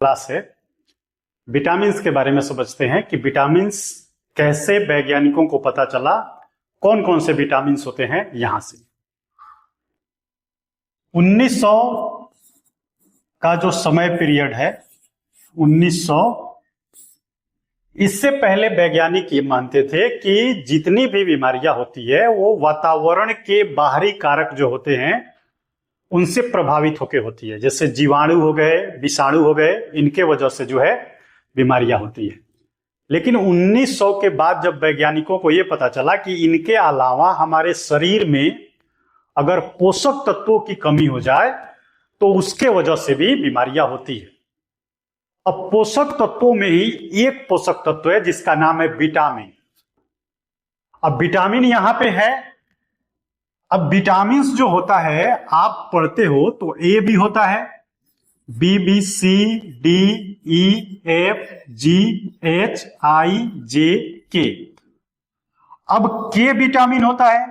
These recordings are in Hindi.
क्लास है। विटामिन्स के बारे में समझते हैं कि विटामिन्स कैसे वैज्ञानिकों को पता चला, कौन कौन से विटामिन्स होते हैं। यहां से 1900 का जो समय पीरियड है 1900, इससे पहले वैज्ञानिक ये मानते थे कि जितनी भी बीमारियां होती है वो वातावरण के बाहरी कारक जो होते हैं उनसे प्रभावित होकर होती है। जैसे जीवाणु हो गए, विषाणु हो गए, इनके वजह से जो है बीमारियां होती है। लेकिन 1900 के बाद जब वैज्ञानिकों को यह पता चला कि इनके अलावा हमारे शरीर में अगर पोषक तत्वों की कमी हो जाए तो उसके वजह से भी बीमारियां होती है। अब पोषक तत्वों में ही एक पोषक तत्व है जिसका नाम है विटामिन। अब विटामिन यहां पे है। अब विटामिन जो होता है आप पढ़ते हो तो ए भी होता है, B B C D E F G H I J K. अब के विटामिन होता है,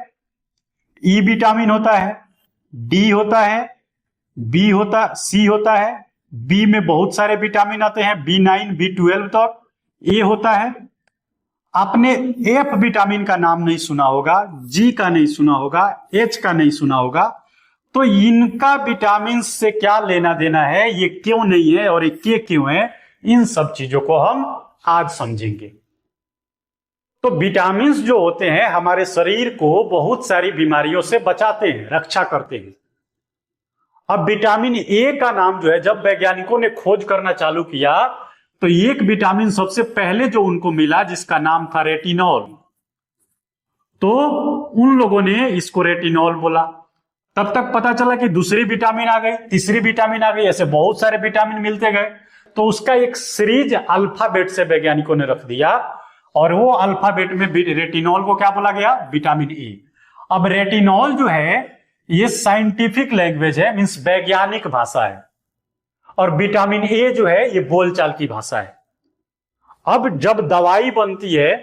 ई विटामिन होता है, डी होता है, बी होता, सी होता है, बी में बहुत सारे विटामिन आते हैं, B9 B12 तक। ए होता है। आपने एफ विटामिन का नाम नहीं सुना होगा, जी का नहीं सुना होगा, एच का नहीं सुना होगा। तो इनका विटामिन से क्या लेना देना है, ये क्यों नहीं है और ये के क्यों है, इन सब चीजों को हम आज समझेंगे। तो विटामिन जो होते हैं हमारे शरीर को बहुत सारी बीमारियों से बचाते हैं, रक्षा करते हैं। अब विटामिन ए का नाम जो है जब वैज्ञानिकों ने खोज करना चालू किया तो एक विटामिन सबसे पहले जो उनको मिला जिसका नाम था रेटिनॉल, तो उन लोगों ने इसको रेटिनॉल बोला। तब तक पता चला कि दूसरी विटामिन आ गई, तीसरी विटामिन आ गई, ऐसे बहुत सारे विटामिन मिलते गए। तो उसका एक सीरीज अल्फाबेट से वैज्ञानिकों ने रख दिया और वो अल्फाबेट में रेटिनॉल को क्या बोला गया, विटामिन ए। अब रेटिनॉल जो है ये साइंटिफिक लैंग्वेज है, मींस वैज्ञानिक भाषा है, और विटामिन ए जो है ये बोलचाल की भाषा है। अब जब दवाई बनती है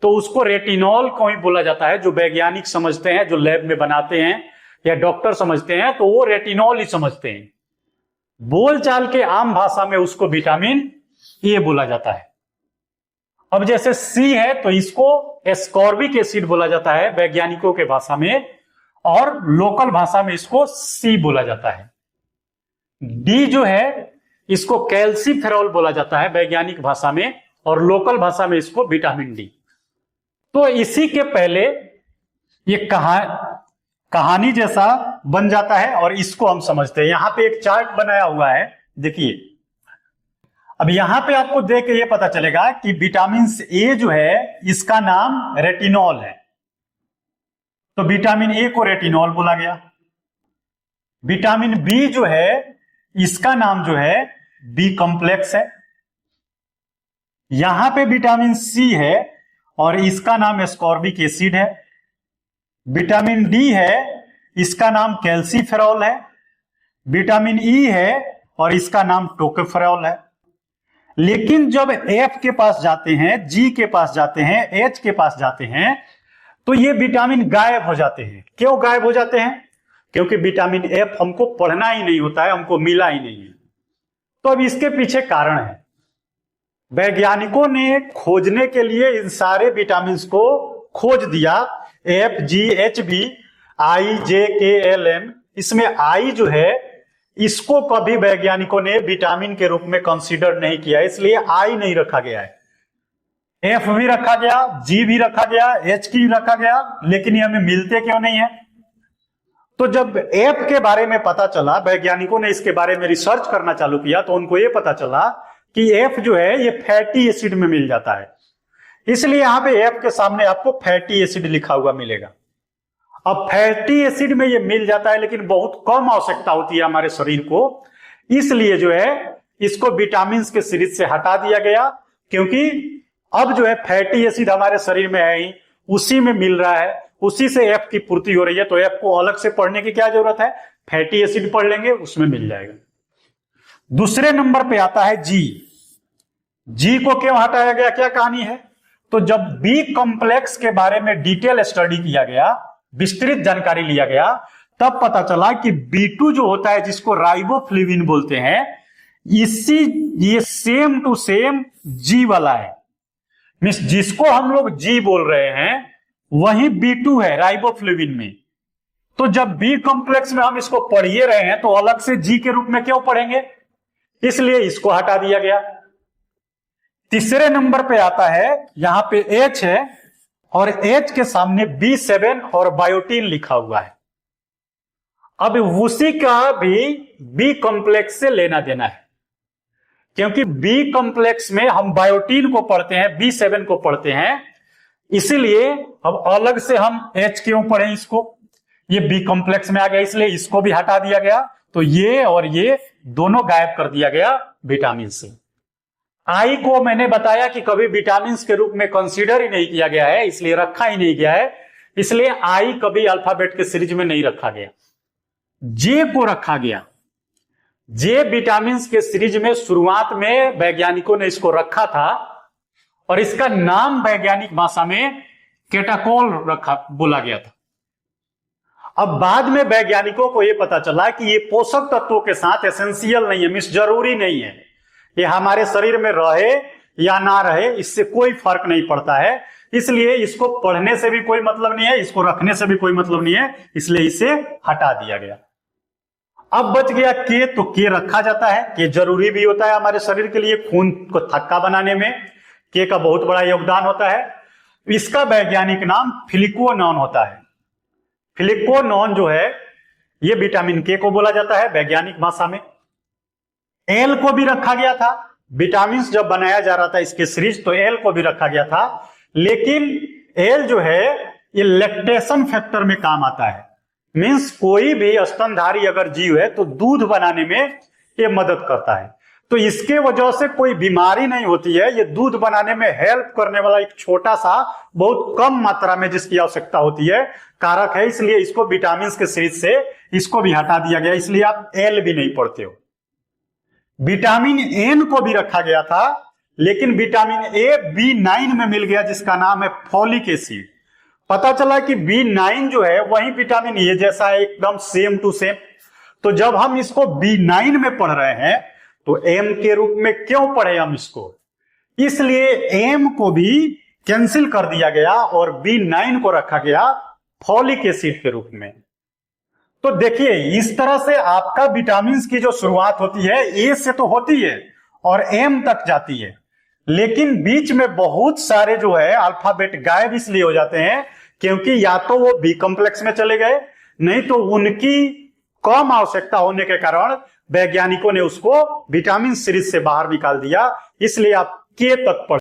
तो उसको रेटिनॉल को ही बोला जाता है। जो वैज्ञानिक समझते हैं, जो लैब में बनाते हैं या डॉक्टर समझते हैं तो वो रेटिनॉल ही समझते हैं। बोलचाल के आम भाषा में उसको विटामिन ए बोला जाता है। अब जैसे सी है तो इसको एस्कॉर्बिक एसिड बोला जाता है वैज्ञानिकों के भाषा में, और लोकल भाषा में इसको सी बोला जाता है। डी जो है इसको कैल्सीफेरॉल बोला जाता है वैज्ञानिक भाषा में, और लोकल भाषा में इसको विटामिन डी। तो इसी के पहले ये कहानी जैसा बन जाता है और इसको हम समझते हैं। यहां पे एक चार्ट बनाया हुआ है, देखिए। अब यहां पे आपको देख के ये पता चलेगा कि विटामिन ए जो है इसका नाम रेटिनॉल है, तो विटामिन ए को रेटिनॉल बोला गया। विटामिन बी जो है इसका नाम जो है बी कॉम्प्लेक्स है। यहां पे विटामिन सी है और इसका नाम एस्कॉर्बिक एसिड है। विटामिन डी है, इसका नाम कैल्सीफेरॉल है। विटामिन ई है और इसका नाम टोकोफेरॉल है। लेकिन जब एफ के पास जाते हैं, जी के पास जाते हैं, एच के पास जाते हैं तो ये विटामिन गायब हो जाते हैं। क्यों गायब हो जाते हैं? क्योंकि विटामिन एफ हमको पढ़ना ही नहीं होता है, हमको मिला ही नहीं है। तो अब इसके पीछे कारण है। वैज्ञानिकों ने खोजने के लिए इन सारे विटामिन को खोज दिया, F G H B I J K L M. इसमें आई जो है इसको कभी वैज्ञानिकों ने विटामिन के रूप में कंसीडर नहीं किया, इसलिए आई नहीं रखा गया है। एफ भी रखा गया, जी भी रखा गया, एच की भी रखा गया, लेकिन ये हमें मिलते क्यों नहीं है? तो जब एफ के बारे में पता चला, वैज्ञानिकों ने इसके बारे में रिसर्च करना चालू किया तो उनको ये पता चला कि एफ जो है ये फैटी एसिड में मिल जाता है। इसलिए यहां पे एफ के सामने आपको फैटी एसिड लिखा हुआ मिलेगा। अब फैटी एसिड में ये मिल जाता है लेकिन बहुत कम आवश्यकता होती है हमारे शरीर को, इसलिए जो है इसको विटामिन के सीरीज से हटा दिया गया। क्योंकि अब जो है फैटी एसिड हमारे शरीर में है ही, उसी में मिल रहा है, उसी से एफ की पूर्ति हो रही है, तो एफ को अलग से पढ़ने की क्या जरूरत है, फैटी एसिड पढ़ लेंगे, उसमें मिल जाएगा। दूसरे नंबर पे आता है जी। जी को क्यों हटाया गया, क्या कहानी है? तो जब बी कॉम्प्लेक्स के बारे में डिटेल स्टडी किया गया, विस्तृत जानकारी लिया गया, तब पता चला कि B2 जो होता है जिसको राइबोफ्लेविन बोलते हैं, ये सेम टू सेम जी वाला है, मीन्स जिसको हम लोग जी बोल रहे हैं वही B2 है राइबोफ्लेविन में। तो जब बी कॉम्प्लेक्स में हम इसको पढ़िए रहे हैं तो अलग से जी के रूप में क्यों पढ़ेंगे, इसलिए इसको हटा दिया गया। तीसरे नंबर पे आता है, यहां पे H है और H के सामने B7 और बायोटीन लिखा हुआ है। अब उसी का भी बी कॉम्प्लेक्स से लेना देना है, क्योंकि बी कॉम्प्लेक्स में हम बायोटीन को पढ़ते हैं, B7 को पढ़ते हैं, इसीलिए अब अलग से हम H क्यों पढ़ें इसको, ये बी कॉम्प्लेक्स में आ गया इसलिए इसको भी हटा दिया गया। तो ये और ये दोनों गायब कर दिया गया विटामिन से। आई को मैंने बताया कि कभी विटामिन के रूप में कंसीडर ही नहीं किया गया है, इसलिए रखा ही नहीं गया है, इसलिए आई कभी अल्फाबेट के सीरीज में नहीं रखा गया। जे को रखा गया, जे विटामिन के सीरीज में शुरुआत में वैज्ञानिकों ने इसको रखा था और इसका नाम वैज्ञानिक भाषा में केटाकोल रखा बोला गया था। अब बाद में वैज्ञानिकों को यह पता चला कि ये पोषक तत्वों के साथ एसेंशियल नहीं है, मीन्स जरूरी नहीं है, ये हमारे शरीर में रहे या ना रहे इससे कोई फर्क नहीं पड़ता है, इसलिए इसको पढ़ने से भी कोई मतलब नहीं है, इसको रखने से भी कोई मतलब नहीं है, इसलिए इसे हटा दिया गया। अब बच गया के, तो के रखा जाता है, के जरूरी भी होता है हमारे शरीर के लिए, खून को थक्का बनाने में के का बहुत बड़ा योगदान होता है। इसका वैज्ञानिक नाम फिलिकोनॉन होता है। फिलिकोनॉन जो है ये विटामिन के को बोला जाता है वैज्ञानिक भाषा में। एल को भी रखा गया था, विटामिन जब बनाया जा रहा था इसके सीरीज तो एल को भी रखा गया था, लेकिन एल जो है ये लैक्टेशन फैक्टर में काम आता है, मीन्स कोई भी स्तनधारी अगर जीव है तो दूध बनाने में ये मदद करता है, तो इसके वजह से कोई बीमारी नहीं होती है, ये दूध बनाने में हेल्प करने वाला एक छोटा सा बहुत कम मात्रा में जिसकी आवश्यकता होती है कारक है, इसलिए इसको विटामिन के सीरीज से इसको भी हटा दिया गया, इसलिए आप एल भी नहीं पढ़ते हो। विटामिन एन को भी रखा गया था, लेकिन विटामिन ए B9 में मिल गया जिसका नाम है फॉलिक एसिड। पता चला कि B9 जो है वही विटामिन ए जैसा है, एकदम सेम टू सेम। तो जब हम इसको B9 में पढ़ रहे हैं तो एम के रूप में क्यों पढ़े हम इसको, इसलिए एम को भी कैंसिल कर दिया गया और B9 को रखा गया फॉलिक एसिड के रूप में। तो देखिए इस तरह से आपका विटामिन की जो शुरुआत होती है ए से तो होती है और एम तक जाती है, लेकिन बीच में बहुत सारे जो है अल्फाबेट गायब इसलिए हो जाते हैं क्योंकि या तो वो बी कॉम्प्लेक्स में चले गए, नहीं तो उनकी कम आवश्यकता होने के कारण वैज्ञानिकों ने उसको विटामिन सीरीज से बाहर निकाल दिया, इसलिए आप के तक पढ़